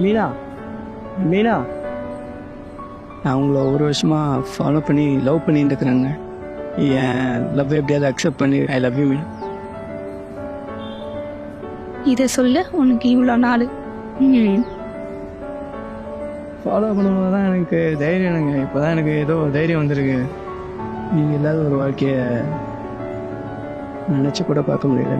மீனா, மீனா, நான் உங்களை ஒரு வருஷமாக ஃபாலோ பண்ணி லவ் பண்ணிட்டு இருக்கிறேங்க. என் லவ் எப்படியாவது அக்செப்ட் பண்ணி ஐ லவ் யூ மீனா. இதை சொல்ல உனக்கு இவ்வளோ நாள். ஃபாலோ பண்ணும்போது தான் எனக்கு தைரியம் இல்லைங்க. இப்போ தான் எனக்கு ஏதோ தைரியம் வந்திருக்கு. நீங்கள் இல்லாத ஒரு வாழ்க்கையை நினச்சி கூட பார்க்க முடியல.